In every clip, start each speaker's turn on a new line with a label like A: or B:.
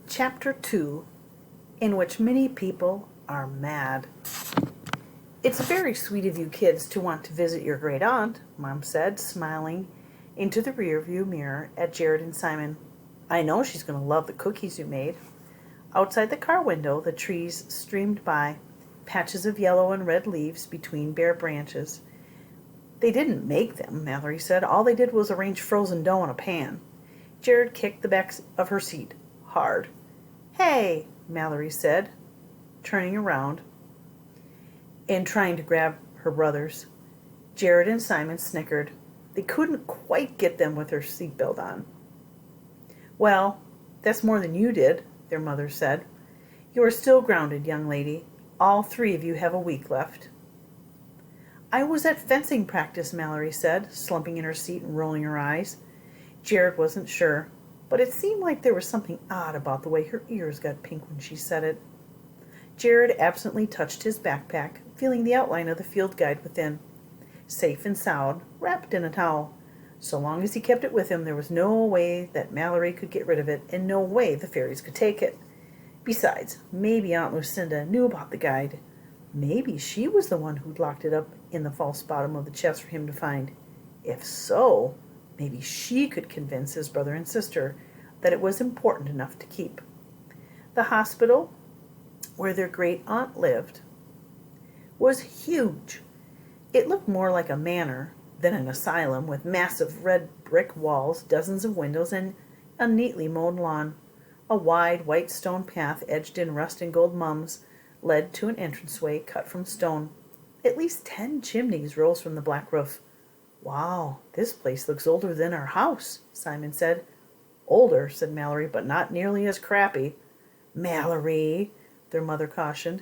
A: Chapter 2, in which many people are mad. "It's very sweet of you kids to want to visit your great aunt," Mom said, smiling into the rearview mirror at Jared and Simon. "I know she's going to love the cookies you made." Outside the car window, the trees streamed by, patches of yellow and red leaves between bare branches. "They didn't make them," Mallory said. "All they did was arrange frozen dough in a pan." Jared kicked the back of her seat hard. "Hey," Mallory said, turning around and trying to grab her brothers. Jared and Simon snickered. They couldn't quite get them with their seatbelt on. "Well, that's more than you did," their mother said. "You are still grounded, young lady. All three of you have a week left." "I was at fencing practice," Mallory said, slumping in her seat and rolling her eyes. Jared wasn't sure, but it seemed like there was something odd about the way her ears got pink when she said it. Jared absently touched his backpack, feeling the outline of the field guide within. Safe and sound, wrapped in a towel. So long as he kept it with him, there was no way that Mallory could get rid of it, and no way the fairies could take it. Besides, maybe Aunt Lucinda knew about the guide. Maybe she was the one who'd locked it up in the false bottom of the chest for him to find. If so, maybe she could convince his brother and sister that it was important enough to keep. The hospital, where their great-aunt lived, was huge. It looked more like a manor than an asylum, with massive red brick walls, dozens of windows, and a neatly mowed lawn. A wide white stone path edged in rust and gold mums led to an entranceway cut from stone. At least 10 chimneys rose from the black roof. "Wow, this place looks older than our house," Simon said. "Older," said Mallory, "but not nearly as crappy." "Mallory," their mother cautioned.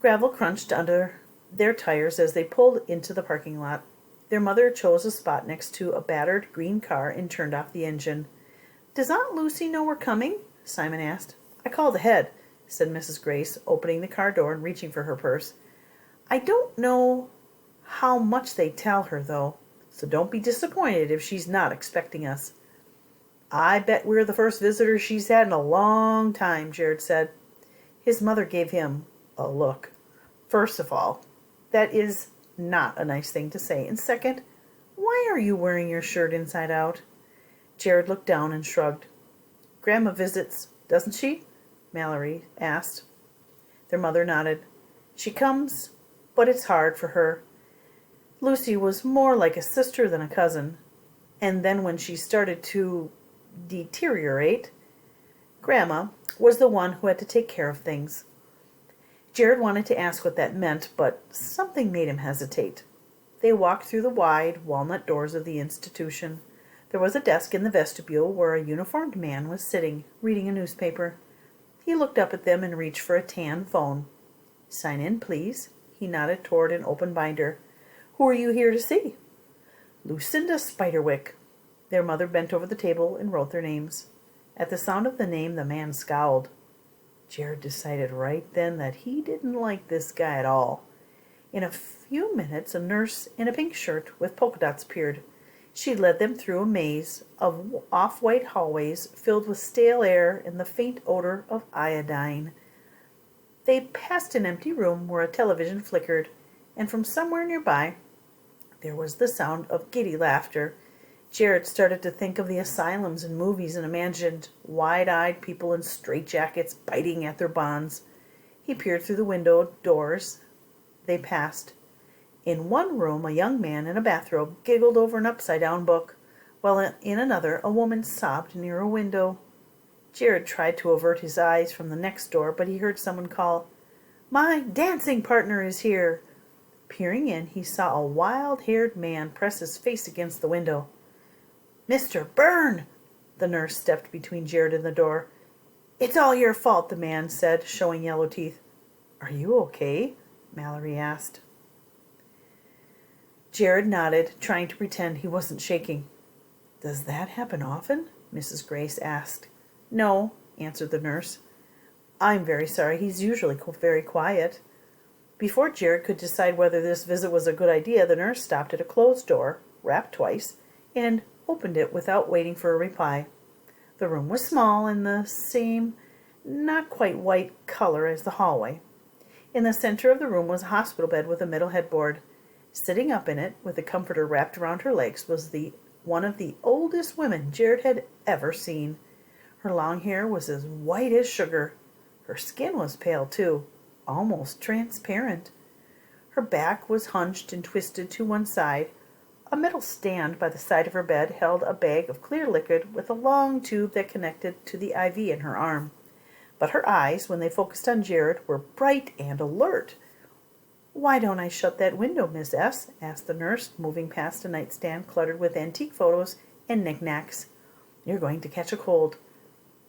A: Gravel crunched under their tires as they pulled into the parking lot. Their mother chose a spot next to a battered green car and turned off the engine. "Does Aunt Lucy know we're coming?" Simon asked. "I called ahead," said Mrs. Grace, opening the car door and reaching for her purse. "I don't know how much they tell her, though, so don't be disappointed if she's not expecting us." "I bet we're the first visitors she's had in a long time," Jared said. His mother gave him a look. "First of all, that is not a nice thing to say. And second, why are you wearing your shirt inside out?" Jared looked down and shrugged. "Grandma visits, doesn't she?" Mallory asked. Their mother nodded. "She comes, but it's hard for her. Lucy was more like a sister than a cousin. And then when she started to deteriorate, Grandma was the one who had to take care of things." Jared wanted to ask what that meant, but something made him hesitate. They walked through the wide walnut doors of the institution. There was a desk in the vestibule where a uniformed man was sitting, reading a newspaper. He looked up at them and reached for a tan phone. "Sign in, please." He nodded toward an open binder. "Who are you here to see?" "Lucinda Spiderwick." Their mother bent over the table and wrote their names. At the sound of the name, the man scowled. Jared decided right then that he didn't like this guy at all. In a few minutes, a nurse in a pink shirt with polka dots appeared. She led them through a maze of off-white hallways filled with stale air and the faint odor of iodine. They passed an empty room where a television flickered, and from somewhere nearby there was the sound of giddy laughter. Jared started to think of the asylums and movies and imagined wide-eyed people in straitjackets biting at their bonds. He peered through the window doors they passed. In one room, a young man in a bathrobe giggled over an upside-down book, while in another, a woman sobbed near a window. Jared tried to avert his eyes from the next door, but he heard someone call, "My dancing partner is here." Peering in, he saw a wild-haired man press his face against the window. "Mr. Byrne!" The nurse stepped between Jared and the door. "It's all your fault," the man said, showing yellow teeth. "Are you okay?" Mallory asked. Jared nodded, trying to pretend he wasn't shaking. "Does that happen often?" Mrs. Grace asked. "No," answered the nurse. "I'm very sorry. He's usually very quiet." Before Jared could decide whether this visit was a good idea, the nurse stopped at a closed door, rapped twice, and opened it without waiting for a reply. The room was small, and the same not quite white color as the hallway. In the center of the room was a hospital bed with a metal headboard. Sitting up in it, with a comforter wrapped around her legs, was one of the oldest women Jared had ever seen. Her long hair was as white as sugar. Her skin was pale, too, almost transparent. Her back was hunched and twisted to one side. A metal stand by the side of her bed held a bag of clear liquid with a long tube that connected to the IV in her arm. But her eyes, when they focused on Jared, were bright and alert. "Why don't I shut that window, Miss S?" asked the nurse, moving past a nightstand cluttered with antique photos and knickknacks. "You're going to catch a cold."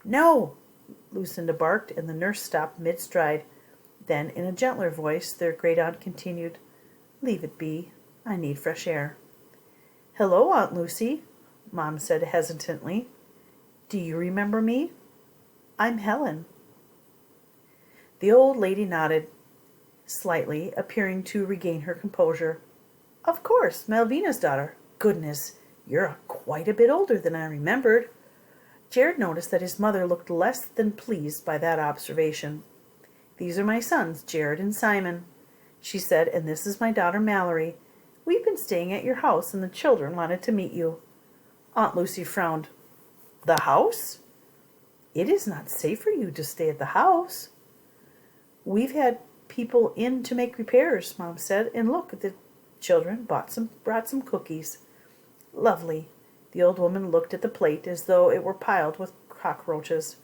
A: "No!" Lucinda barked, and the nurse stopped mid-stride. Then, in a gentler voice, their great-aunt continued, "Leave it be. I need fresh air." "Hello, Aunt Lucy," Mom said hesitantly. "Do you remember me?" "I'm Helen." The old lady nodded slightly, appearing to regain her composure. "Of course, Malvina's daughter. Goodness, you're quite a bit older than I remembered." Jared noticed that his mother looked less than pleased by that observation. "These are my sons, Jared and Simon," she said, "and this is my daughter Mallory. We've been staying at your house, and the children wanted to meet you." Aunt Lucy frowned. "The house? It is not safe for you to stay at the house." "We've had people in to make repairs," Mom said, "and look, the children brought some cookies." "Lovely." The old woman looked at the plate as though it were piled with cockroaches.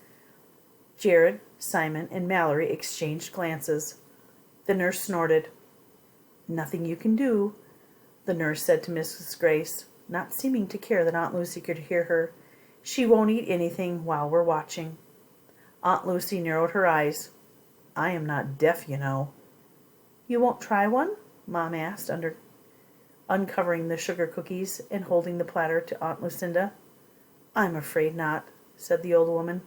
A: Jared, Simon, and Mallory exchanged glances. The nurse snorted. "Nothing you can do," the nurse said to Mrs. Grace, not seeming to care that Aunt Lucy could hear her. "She won't eat anything while we're watching." Aunt Lucy narrowed her eyes. "I am not deaf, you know." "You won't try one?" Mom asked, uncovering the sugar cookies and holding the platter to Aunt Lucinda. "I'm afraid not," said the old woman.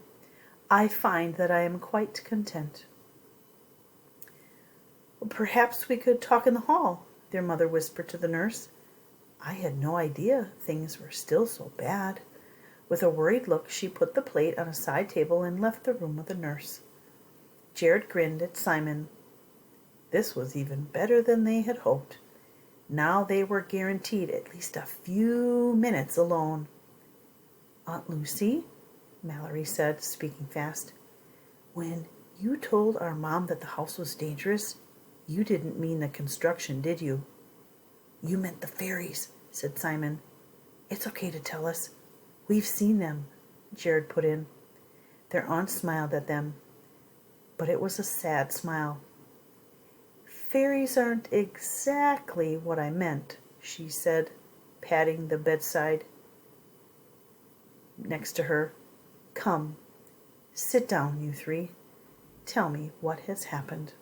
A: "I find that I am quite content." "Perhaps we could talk in the hall," their mother whispered to the nurse. "I had no idea things were still so bad." With a worried look, she put the plate on a side table and left the room with the nurse. Jared grinned at Simon. This was even better than they had hoped. Now they were guaranteed at least a few minutes alone. "Aunt Lucy," Mallory said, speaking fast, "when you told our mom that the house was dangerous, you didn't mean the construction, did you?" "You meant the fairies," said Simon. "It's okay to tell us. We've seen them," Jared put in. Their aunt smiled at them, but it was a sad smile. "Fairies aren't exactly what I meant," she said, patting the bedside next to her. "Come, sit down, you three. Tell me what has happened."